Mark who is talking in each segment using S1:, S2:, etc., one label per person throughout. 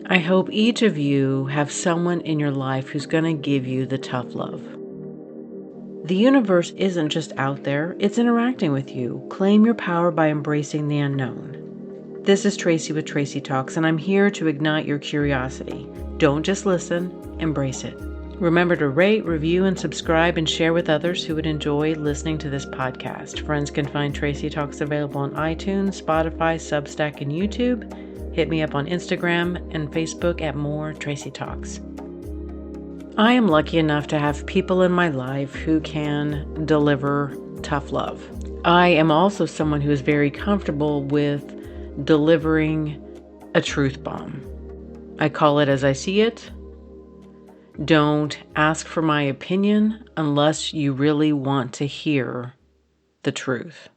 S1: I hope each of you have someone in your life who's going to give you the tough love. The universe isn't just out there, it's interacting with you. Claim your power by embracing the unknown. This is Tracy with Tracy Talks, and I'm here to ignite your curiosity. Don't just listen, embrace it. Remember to rate, review, and subscribe and share with others who would enjoy listening to this podcast. Friends can find Tracy Talks available on iTunes, Spotify, Substack, and YouTube. Hit me up on Instagram and Facebook at More Tracy Talks. I am lucky enough to have people in my life who can deliver tough love. I am also someone who is very comfortable with delivering a truth bomb. I call it as I see it. Don't ask for my opinion unless you really want to hear the truth.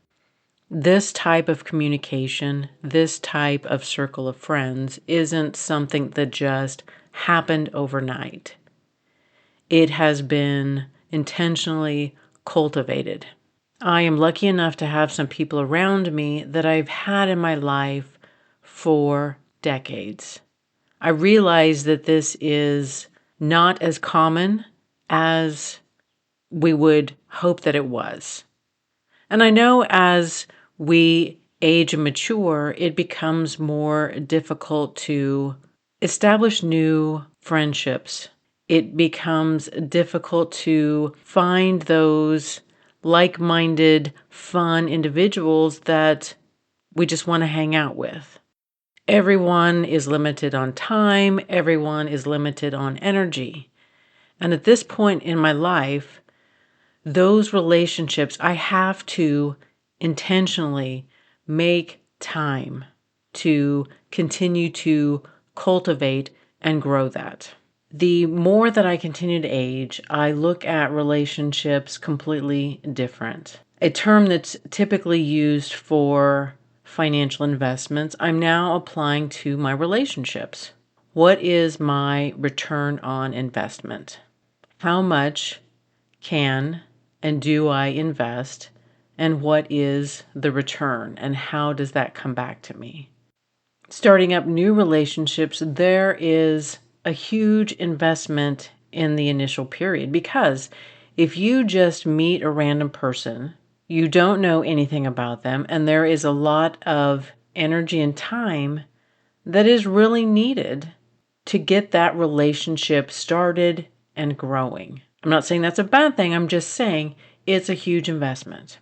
S1: This type of communication, this type of circle of friends isn't something that just happened overnight. It has been intentionally cultivated. I am lucky enough to have some people around me that I've had in my life for decades. I realize that this is not as common as we would hope that it was. And I know as we age and mature, it becomes more difficult to establish new friendships. It becomes difficult to find those like-minded, fun individuals that we just want to hang out with. Everyone is limited on time. Everyone is limited on energy. And at this point in my life, those relationships, I have to intentionally make time to continue to cultivate and grow that. The more that I continue to age, I look at relationships completely different. A term that's typically used for financial investments, I'm now applying to my relationships. What is my return on investment? How much can and do I invest? And what is the return? And how does that come back to me? Starting up new relationships, there is a huge investment in the initial period, because if you just meet a random person, you don't know anything about them, and there is a lot of energy and time that is really needed to get that relationship started and growing. I'm not saying that's a bad thing, I'm just saying it's a huge investment.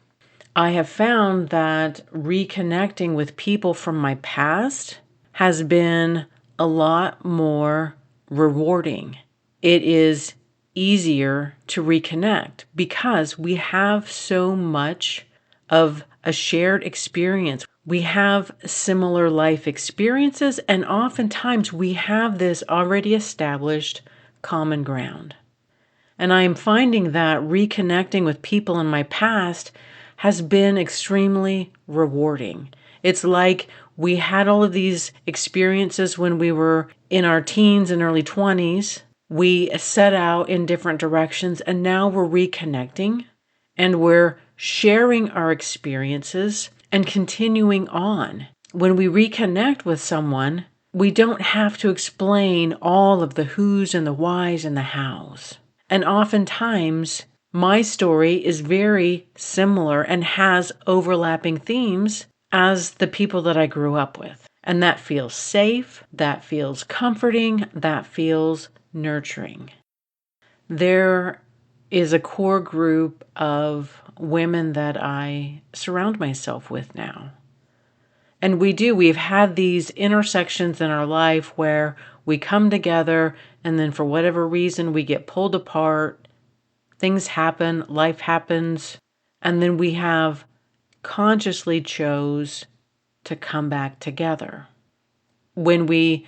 S1: I have found that reconnecting with people from my past has been a lot more rewarding. It is easier to reconnect because we have so much of a shared experience. We have similar life experiences, and oftentimes we have this already established common ground. And I am finding that reconnecting with people in my past has been extremely rewarding. It's like we had all of these experiences when we were in our teens and early 20s. We set out in different directions, and now we're reconnecting and we're sharing our experiences and continuing on. When we reconnect with someone, we don't have to explain all of the who's and the why's and the how's. And oftentimes, my story is very similar and has overlapping themes as the people that I grew up with. And that feels safe, that feels comforting, that feels nurturing. There is a core group of women that I surround myself with now. And we've had these intersections in our life where we come together and then for whatever reason we get pulled apart, things happen, life happens, and then we have consciously chose to come back together. When we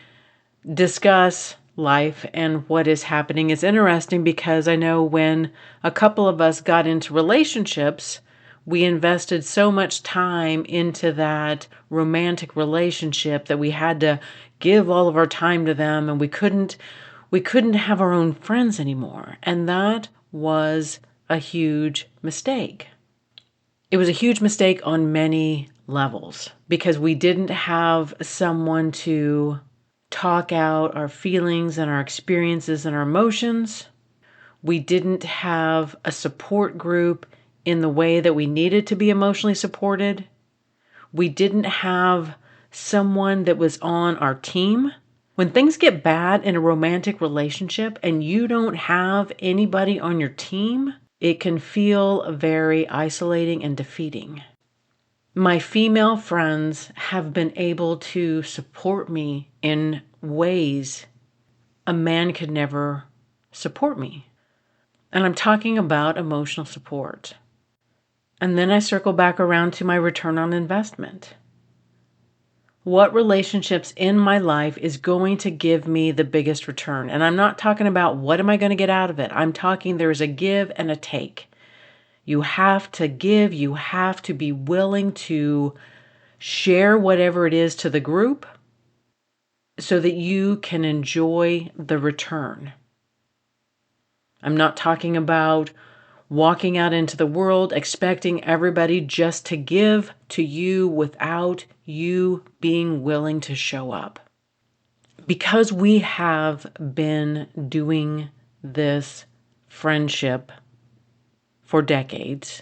S1: discuss life and what is happening, it's interesting because I know when a couple of us got into relationships, we invested so much time into that romantic relationship that we had to give all of our time to them, and we couldn't have our own friends anymore. And that was a huge mistake. It was a huge mistake on many levels because we didn't have someone to talk out our feelings and our experiences and our emotions. We didn't have a support group in the way that we needed to be emotionally supported. We didn't have someone that was on our team. When things get bad in a romantic relationship and you don't have anybody on your team, it can feel very isolating and defeating. My female friends have been able to support me in ways a man could never support me. And I'm talking about emotional support. And then I circle back around to my return on investment. What relationships in my life is going to give me the biggest return? And I'm not talking about what am I going to get out of it. I'm talking there's a give and a take. You have to give. You have to be willing to share whatever it is to the group so that you can enjoy the return. I'm not talking about walking out into the world expecting everybody just to give to you without you being willing to show up. Because we have been doing this friendship for decades,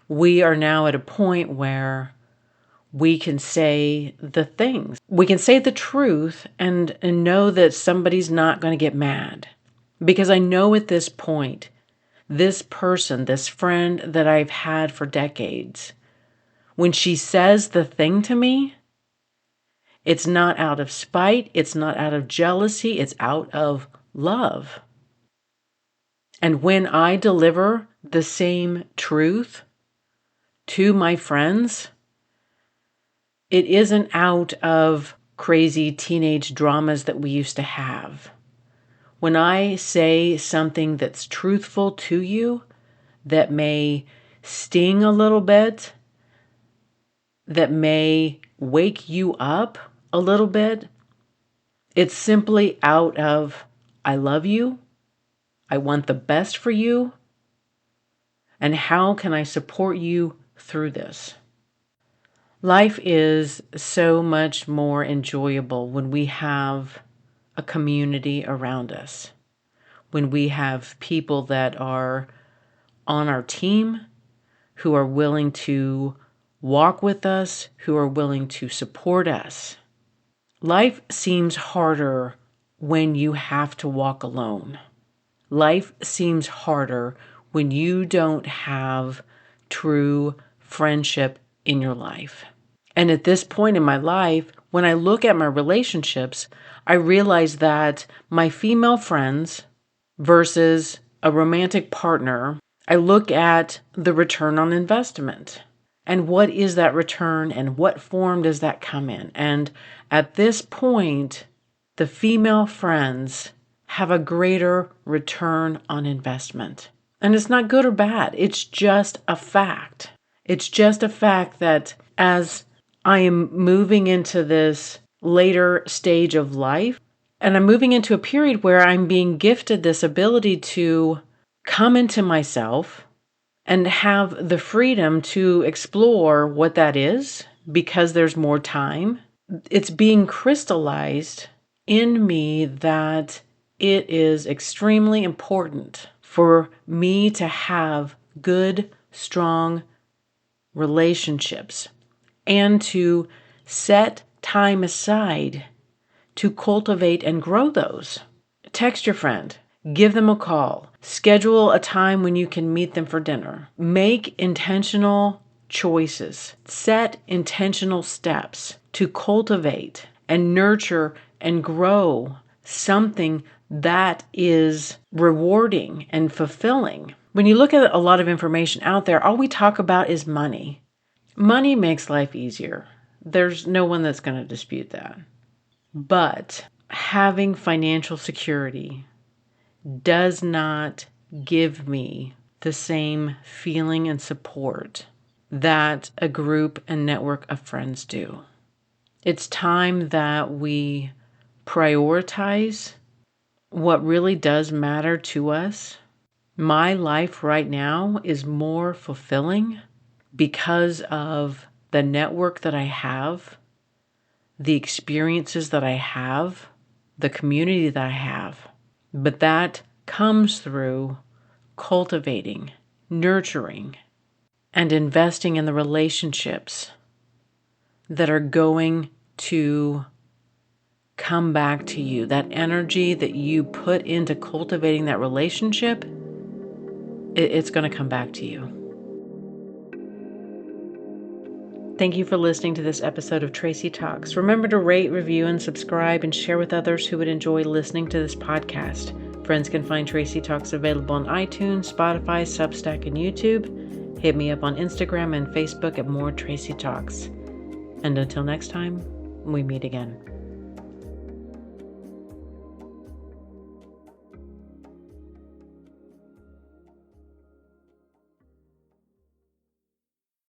S1: we are now at a point where we can say the things. We can say the truth and know that somebody's not going to get mad. Because I know at this point, this person, this friend that I've had for decades, when she says the thing to me, it's not out of spite, it's not out of jealousy, it's out of love. And when I deliver the same truth to my friends, it isn't out of crazy teenage dramas that we used to have. When I say something that's truthful to you, that may sting a little bit, that may wake you up a little bit, it's simply out of, I love you, I want the best for you, and how can I support you through this? Life is so much more enjoyable when we have a community around us, when we have people that are on our team, who are willing to walk with us, who are willing to support us. Life seems harder when you have to walk alone. Life seems harder when you don't have true friendship in your life. And at this point in my life, when I look at my relationships, I realize that my female friends versus a romantic partner, I look at the return on investment. And what is that return and what form does that come in? And at this point, the female friends have a greater return on investment. And it's not good or bad. It's just a fact. It's just a fact that as I am moving into this later stage of life, and I'm moving into a period where I'm being gifted this ability to come into myself and have the freedom to explore what that is because there's more time. It's being crystallized in me that it is extremely important for me to have good, strong relationships and to set time aside to cultivate and grow those. Text your friend. Give them a call. Schedule a time when you can meet them for dinner. Make intentional choices. Set intentional steps to cultivate and nurture and grow something that is rewarding and fulfilling. When you look at a lot of information out there, all we talk about is money. Money makes life easier. There's no one that's going to dispute that. But having financial security does not give me the same feeling and support that a group and network of friends do. It's time that we prioritize what really does matter to us. My life right now is more fulfilling because of the network that I have the experiences that I have, the community that I have. But that comes through cultivating, nurturing, and investing in the relationships that are going to come back to you. That energy that you put into cultivating that relationship, it's going to come back to you. Thank you for listening to this episode of Tracy Talks. Remember to rate, review, and subscribe, and share with others who would enjoy listening to this podcast. Friends can find Tracy Talks available on iTunes, Spotify, Substack, and YouTube. Hit me up on Instagram and Facebook at More Tracy Talks. And until next time, we meet again.